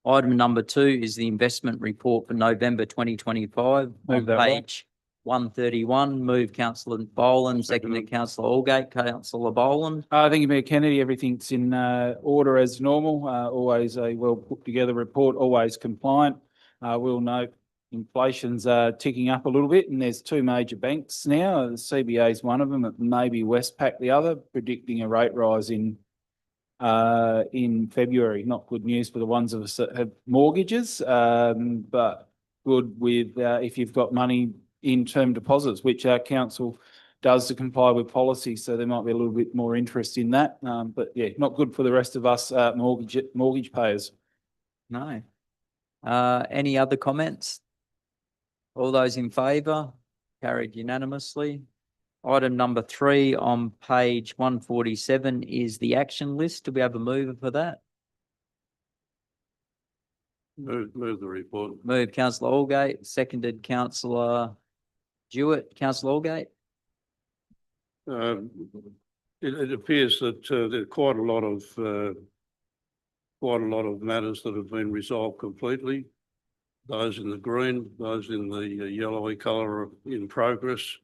[SPEAKER 1] Item number 2 is the investment report for November 2025 on
[SPEAKER 2] Move that, Rob.
[SPEAKER 1] page 131. Move councillor Boland, seconded councillor Allgate. Councillor Boland.
[SPEAKER 2] Thank you, Mayor Kennedy. Everything's in order as normal. Always a well put together report, always compliant. We'll note inflation's ticking up a little bit, and there's 2 major banks now. The CBA is one of them, maybe Westpac the other, predicting a rate rise in February. Not good news for the ones of us that have mortgages, but good with if you've got money in term deposits, which our council does to comply with policy. So there might be a little bit more interest in that. But yeah, not good for the rest of us mortgage payers.
[SPEAKER 1] No. Any other comments? All those in favour? Carried unanimously. Item number 3 on page 147 is the action list. Do we have a mover for that?
[SPEAKER 4] Move the report.
[SPEAKER 1] Move councillor Allgate, seconded councillor Jewett. Councillor Allgate.
[SPEAKER 4] It appears that there are quite a lot of matters that have been resolved completely. Those in the green, those in the yellowy colour are in progress,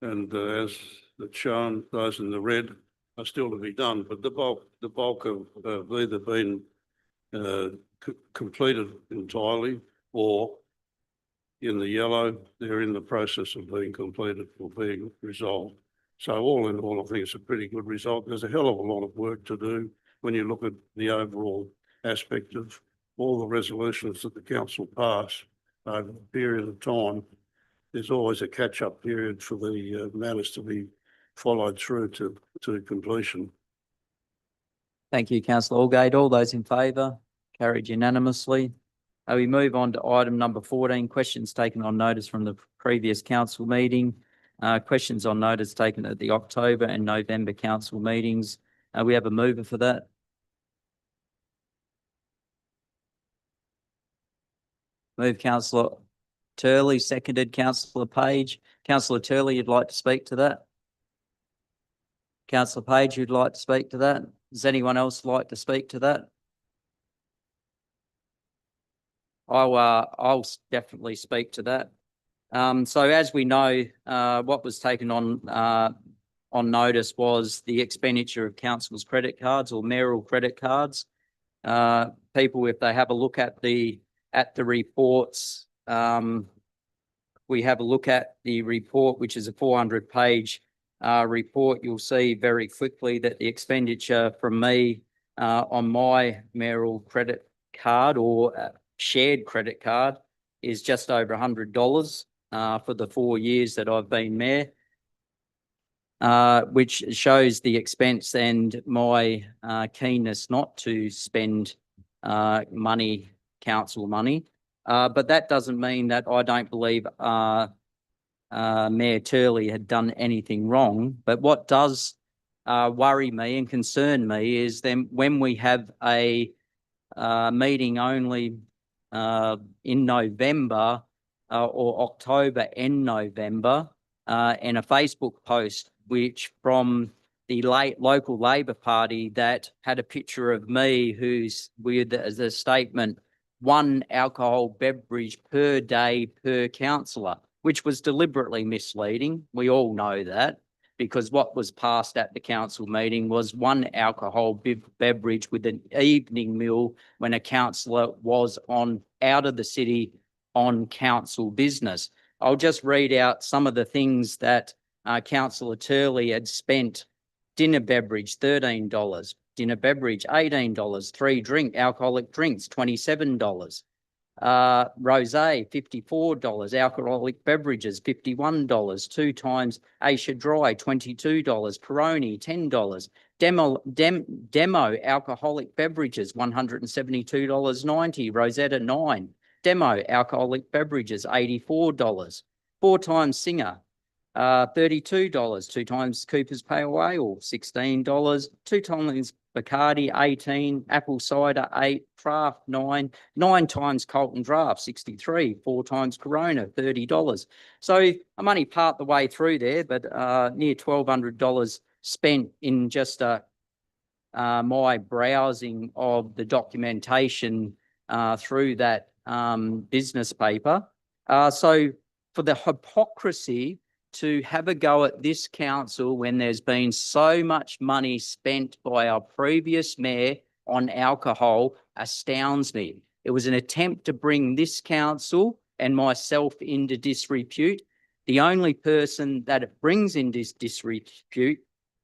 [SPEAKER 4] and as it's shown, those in the red are still to be done. But the bulk have either been completed entirely, or in the yellow, they're in the process of being completed or being resolved. So all in all, I think it's a pretty good result. There's a hell of a lot of work to do when you look at the overall aspect of all the resolutions that the council pass over a period of time. There's always a catch-up period for the matters to be followed through to completion.
[SPEAKER 1] Thank you, councillor Allgate. All those in favour? Carried unanimously. We move on to item number 14, questions taken on notice from the previous council meeting. Questions on notice taken at the October and November council meetings. We have a mover for that. Move councillor Turley, seconded councillor Page. Councillor Turley, you'd like to speak to that? Councillor Page, you'd like to speak to that? Does anyone else like to speak to that? I'll definitely speak to that. So as we know, what was taken on notice was the expenditure of council's credit cards or mayoral credit cards. People, if they have a look at the reports, we have a look at the report, which is a 400-page report. You'll see very quickly that the expenditure from me on my mayoral credit card or shared credit card is just over $100 for the 4 years that I've been mayor, which shows the expense and my keenness not to spend money, council money. But that doesn't mean that I don't believe Mayor Turley had done anything wrong. But what does worry me and concern me is then when we have a meeting only in November or October and November, and a Facebook post which from the local Labor Party that had a picture of me who's with the statement, one alcohol beverage per day per councillor, which was deliberately misleading. We all know that, because what was passed at the council meeting was one alcohol beverage with an evening meal when a councillor was out of the city on council business. I'll just read out some of the things that Councillor Turley had spent. Dinner beverage, $13. Dinner beverage, $18. 3 alcoholic drinks, $27. Rosé, $54. Alcoholic beverages, $51. 2 times Asia Dry, $22. Peroni, $10. Demo alcoholic beverages, $172.90. Rosetta, 9. Demo alcoholic beverages, $84. 4 times Singer, $32. 2 times Cooper's Pale Ale, $16. 2 times Bacardi, 18. Apple cider, 8. Draft, 9. 9 times Colton Draft, 63. 4 times Corona, $30. So I'm only part the way through there, but near $1,200 spent in just my browsing of the documentation through that business paper. So for the hypocrisy to have a go at this council when there's been so much money spent by our previous mayor on alcohol astounds me. It was an attempt to bring this council and myself into disrepute. The only person that it brings in this disrepute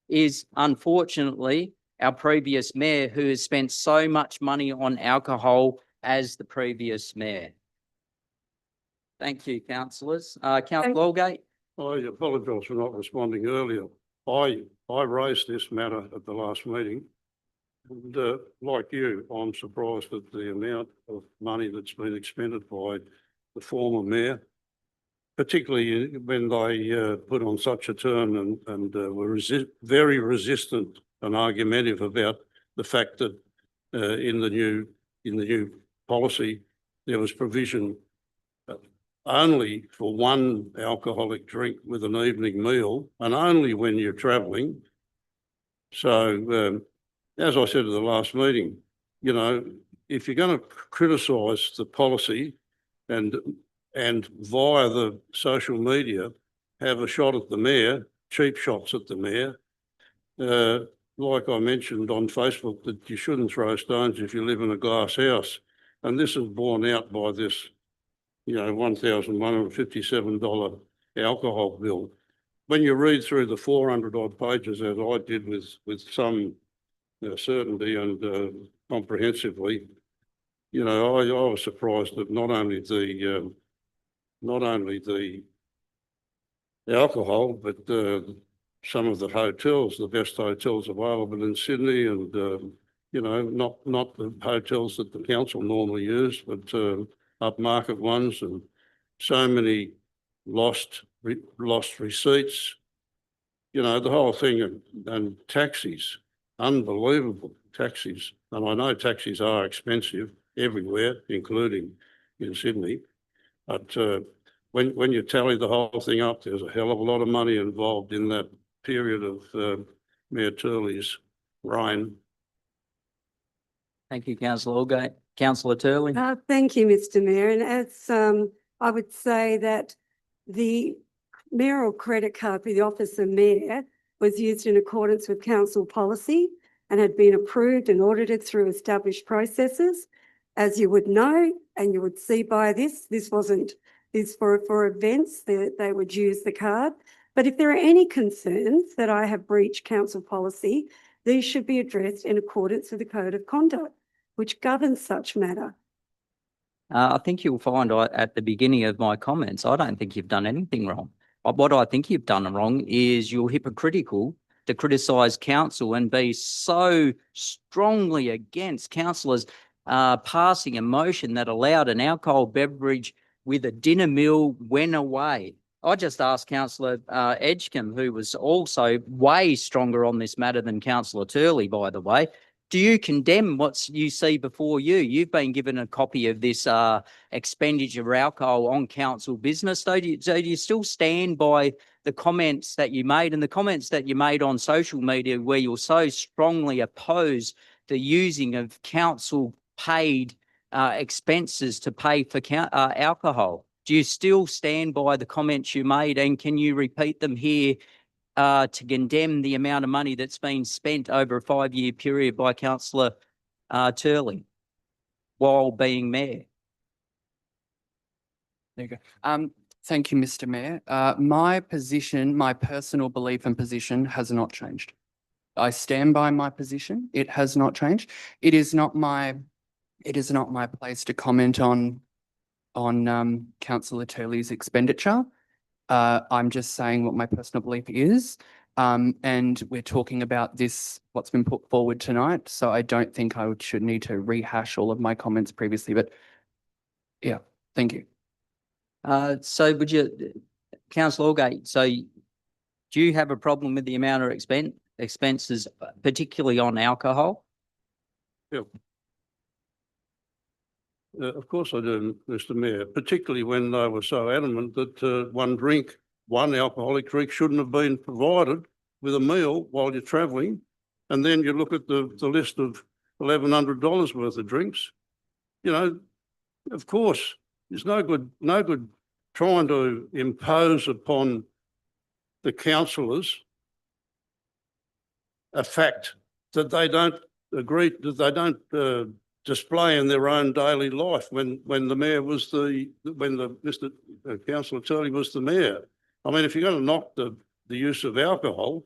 [SPEAKER 1] is, unfortunately, our previous mayor, who has spent so much money on alcohol as the previous mayor. Thank you, councillors. Councillor Aldgate.
[SPEAKER 4] I apologise for not responding earlier. I raised this matter at the last meeting. And like you, I'm surprised at the amount of money that's been expended by the former mayor, particularly when they put on such a term and were very resistant and argumentative about the fact that in the new policy there was provision only for one alcoholic drink with an evening meal, and only when you're travelling. So, as I said at the last meeting, you know, if you're going to criticise the policy and via the social media have a shot at the mayor, cheap shots at the mayor, like I mentioned on Facebook, that you shouldn't throw stones if you live in a glass house, and this is borne out by this, you know, $1,157 alcohol bill. When you read through the 400 odd pages, as I did with some certainty and comprehensively, you know, I was surprised that not only the alcohol, but some of the hotels, the best hotels available in Sydney, and you know, not the hotels that the council normally use, but upmarket ones, and so many lost receipts. You know, the whole thing, and taxis, unbelievable taxis. And I know taxis are expensive everywhere, including in Sydney. But when you tally the whole thing up, there's a hell of a lot of money involved in that period of Mayor Turley's reign.
[SPEAKER 1] Thank you, Councillor Aldgate. Councillor Turley.
[SPEAKER 6] Thank you, Mr. Mayor. And as I would say that the mayoral credit card for the office of mayor was used in accordance with council policy and had been approved and audited through established processes. As you would know, and you would see by this wasn't this for events that they would use the card. But if there are any concerns that I have breached council policy, these should be addressed in accordance with the Code of Conduct, which governs such matter.
[SPEAKER 1] I think you'll find at the beginning of my comments, I don't think you've done anything wrong. What I think you've done wrong is you're hypocritical to criticise council and be so strongly against councillors passing a motion that allowed an alcohol beverage with a dinner meal when away. I just asked Councillor Edgecombe, who was also way stronger on this matter than Councillor Turley, by the way. Do you condemn what you see before you? You've been given a copy of this expenditure of alcohol on council business. So do you still stand by the comments that you made and the comments that you made on social media, where you're so strongly opposed the using of council paid expenses to pay for alcohol. Do you still stand by the comments you made, and can you repeat them here to condemn the amount of money that's been spent over a 5-year period by Councillor Turley while being mayor?
[SPEAKER 5] There you go. Thank you, Mr. Mayor. My position, my personal belief and position has not changed. I stand by my position. It has not changed. It is not my place to comment on Councillor Turley's expenditure. I'm just saying what my personal belief is. And we're talking about this, what's been put forward tonight. So I don't think I should need to rehash all of my comments previously, but yeah, thank you.
[SPEAKER 1] So would you, Councillor Allgate, so do you have a problem with the amount of expenses, particularly on alcohol?
[SPEAKER 4] Of course I do, Mr. Mayor, particularly when they were so adamant that one alcoholic drink shouldn't have been provided with a meal while you're travelling. And then you look at the list of $1,100 worth of drinks. You know, of course, there's no good trying to impose upon the councillors a fact that they don't agree, that they don't display in their own daily life when the mayor was Mr. Councillor Turley was the mayor. I mean, if you're going to knock the use of alcohol,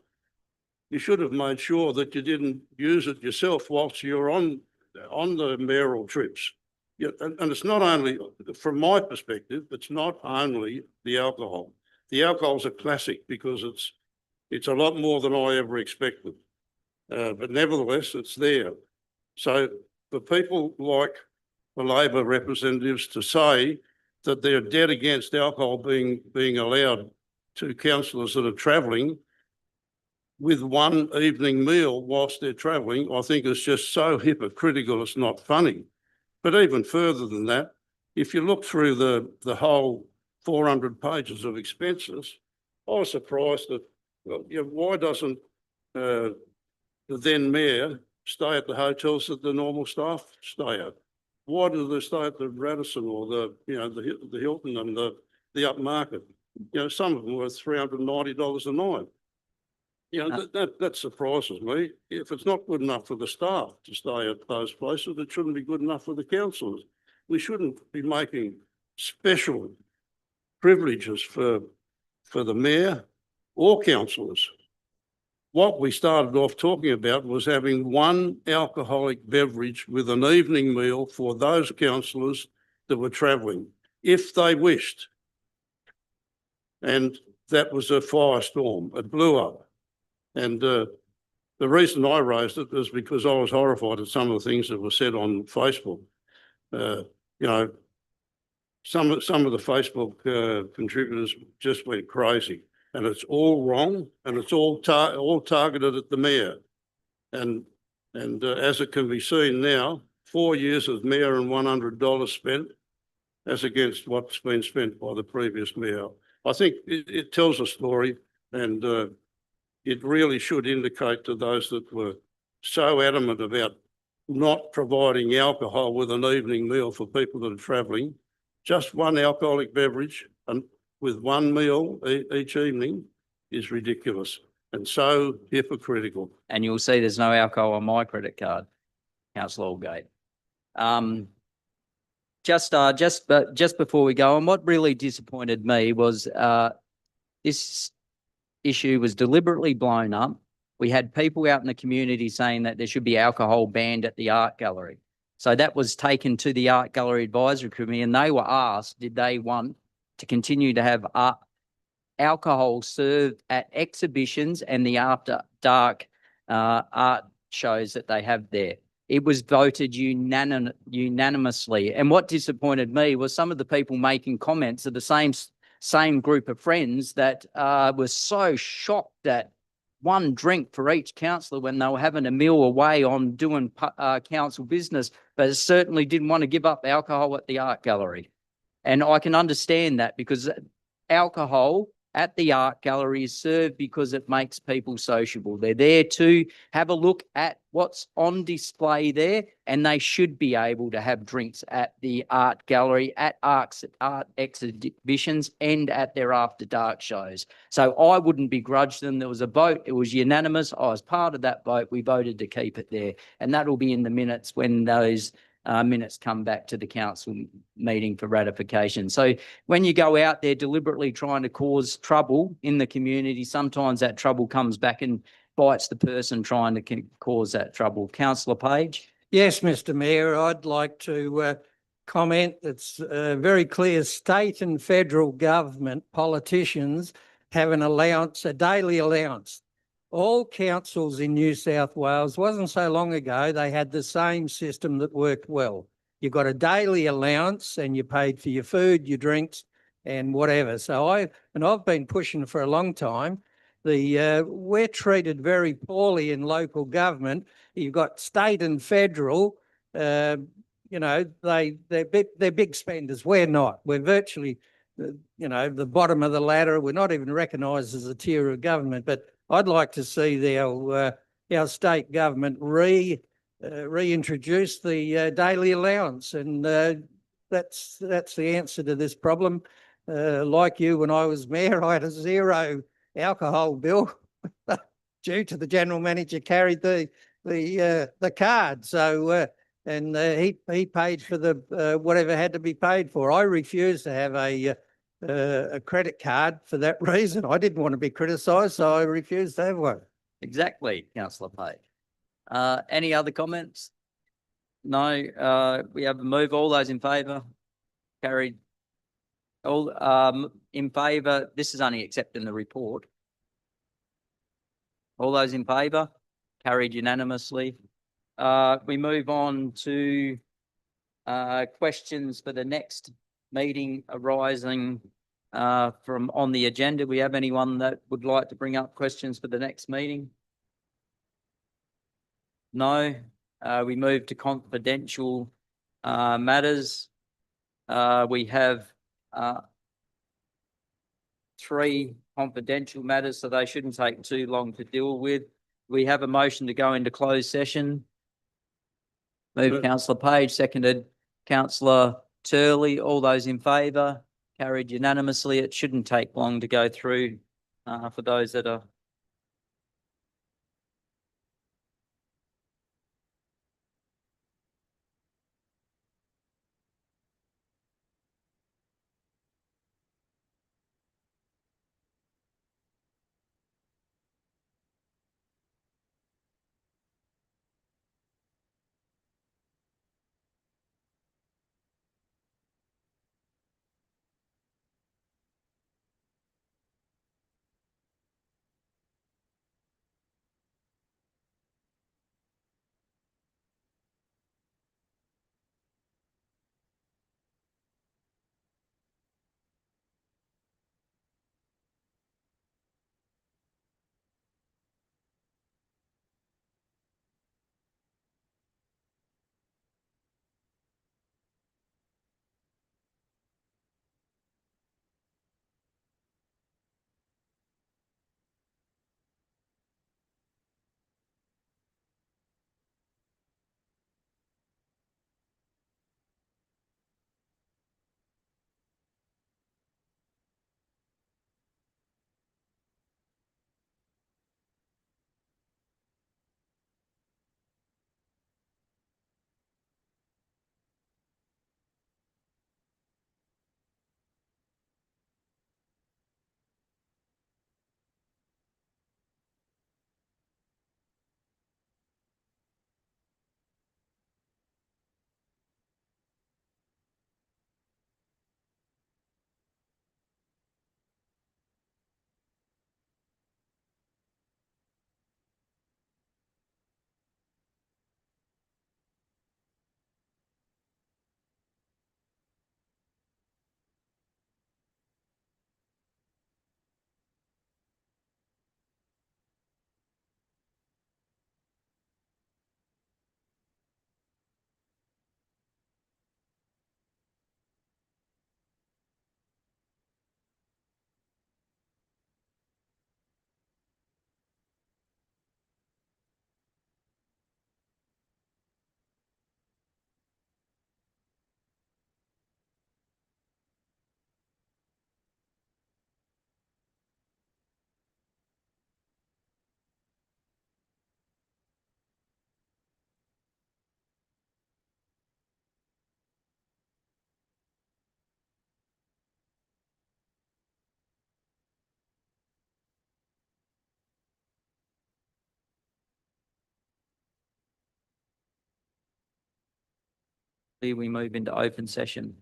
[SPEAKER 4] you should have made sure that you didn't use it yourself whilst you're on the mayoral trips. Yeah, and it's not only, from my perspective, it's not only the alcohol. The alcohol's a classic because it's a lot more than I ever expected. But nevertheless, it's there. So for people like the Labor representatives to say that they're dead against alcohol being allowed to councillors that are travelling with one evening meal whilst they're travelling, I think is just so hypocritical, it's not funny. But even further than that, if you look through the whole 400 pages of expenses, I was surprised that, well, you know, why doesn't the then mayor stay at the hotels that the normal staff stay at? Why do they stay at the Radisson or the Hilton and the upmarket? You know, some of them were $390 a night. You know, that surprises me. If it's not good enough for the staff to stay at those places, it shouldn't be good enough for the councillors. We shouldn't be making special privileges for the mayor or councillors. What we started off talking about was having one alcoholic beverage with an evening meal for those councillors that were travelling, if they wished. And that was a firestorm. It blew up. And the reason I raised it was because I was horrified at some of the things that were said on Facebook. You know, some of the Facebook contributors just went crazy, and it's all wrong, and it's all targeted at the mayor. And as it can be seen now, 4 years of mayor and $100 spent, as against what's been spent by the previous mayor. I think it tells a story, and it really should indicate to those that were so adamant about not providing alcohol with an evening meal for people that are travelling, just one alcoholic beverage and with one meal each evening is ridiculous and so hypocritical.
[SPEAKER 1] And you'll see there's no alcohol on my credit card, Councillor Allgate. Just before we go on, what really disappointed me was this issue was deliberately blown up. We had people out in the community saying that there should be alcohol banned at the art gallery. So that was taken to the Art Gallery Advisory Committee, and they were asked, did they want to continue to have alcohol served at exhibitions and the after dark art shows that they have there. It was voted unanimously. And what disappointed me was some of the people making comments are the same group of friends that were so shocked at one drink for each councillor when they were having a meal away on doing council business, but certainly didn't want to give up alcohol at the art gallery. And I can understand that because alcohol at the art gallery is served because it makes people sociable. They're there to have a look at what's on display there, and they should be able to have drinks at the art gallery, at art exhibitions, and at their after dark shows. So I wouldn't begrudge them. There was a vote. It was unanimous. I was part of that vote. We voted to keep it there, and that'll be in the minutes when those minutes come back to the council meeting for ratification. So when you go out there deliberately trying to cause trouble in the community, sometimes that trouble comes back and bites the person trying to cause that trouble. Councillor Page?
[SPEAKER 7] Yes, Mr Mayor, I'd like to comment. It's very clear state and federal government politicians have an allowance, a daily allowance. All councils in New South Wales, wasn't so long ago, they had the same system that worked well. You got a daily allowance and you paid for your food, your drinks and whatever. So I've been pushing for a long time. We're treated very poorly in local government. You've got state and federal, they're big spenders. We're not. We're virtually, the bottom of the ladder. We're not even recognised as a tier of government, but I'd like to see our state government reintroduce the daily allowance, and that's the answer to this problem. Like you, when I was mayor, I had a zero alcohol bill due to the general manager carried the card. So he paid for the whatever had to be paid for. I refused to have a credit card for that reason. I didn't want to be criticised, so I refused to have one.
[SPEAKER 1] Exactly, councillor Page. Any other comments? No, we have a move. All those in favour? Carried. All in favour, this is only accepting the report. All those in favour? Carried unanimously. We move on to questions for the next meeting arising from on the agenda. We have anyone that would like to bring up questions for the next meeting? No. We move to confidential matters. We have 3 confidential matters, so they shouldn't take too long to deal with. We have a motion to go into closed session. Moved councillor Page, seconded councillor Turley. All those in favour? Carried unanimously. It shouldn't take long to go through for those that are We move into open session.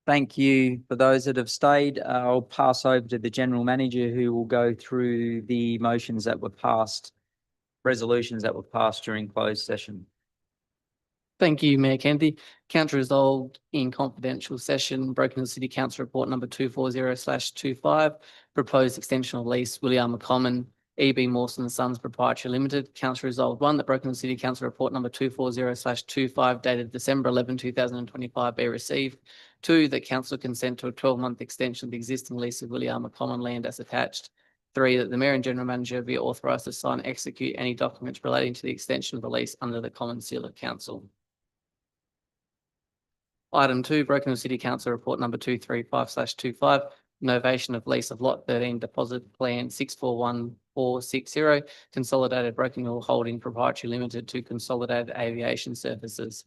[SPEAKER 1] Thank you. For those that have stayed, I'll pass over to the General Manager who will go through the motions that were passed, resolutions that were passed during closed session.
[SPEAKER 9] Thank you, Mayor Kennedy. Council resolved in confidential session, Broken Hill City Council Report number 240/25, proposed extension of lease, William Common, EB Mawson and Sons Proprietary Limited. Council resolved one, that Broken Hill City Council Report number 240/25 dated December 11, 2025 be received. Two, that council consent to a 12-month extension of the existing lease of William Common land as attached. Three, that the Mayor and General Manager be authorised to sign and execute any documents relating to the extension of the lease under the Common Seal of Council. Item two, Broken Hill City Council Report number 235/25, novation of lease of lot 13 deposit plan 641460, Consolidated Broken Hill Holding Proprietary Limited to Consolidated Aviation Services.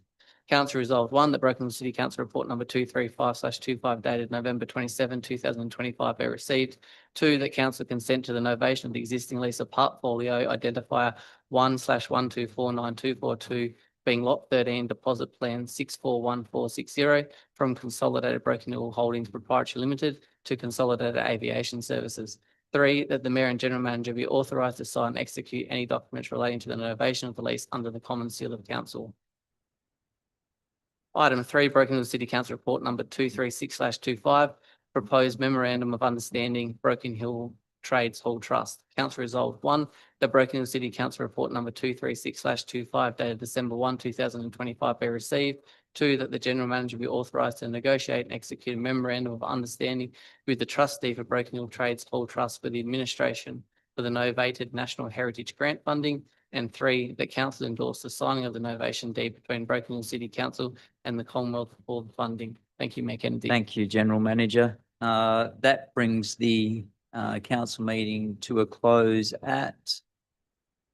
[SPEAKER 9] Council resolved one, that Broken Hill City Council Report number 235/25 dated November 27, 2025 be received. Two, that council consent to the novation of the existing lease of portfolio identifier 1/1249242 being lot 13 deposit plan 641460 from Consolidated Broken Hill Holdings Proprietary Limited to Consolidated Aviation Services. Three, that the Mayor and General Manager be authorised to sign and execute any documents relating to the novation of the lease under the Common Seal of Council. Item three, Broken Hill City Council Report number 236/25, proposed memorandum of understanding, Broken Hill Trades Hall Trust. Council resolved one, the Broken Hill City Council Report number 236/25 dated December 1, 2025 be received. Two, that the General Manager be authorised to negotiate and execute a memorandum of understanding with the trustee for Broken Hill Trades Hall Trust for the administration for the novated National Heritage Grant funding. And three, that council endorse the signing of the novation deed between Broken Hill City Council and the Commonwealth for the funding. Thank you, Mayor Kennedy.
[SPEAKER 1] Thank you, General Manager. That brings the council meeting to a close at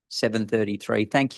[SPEAKER 1] 7:33. Thank you.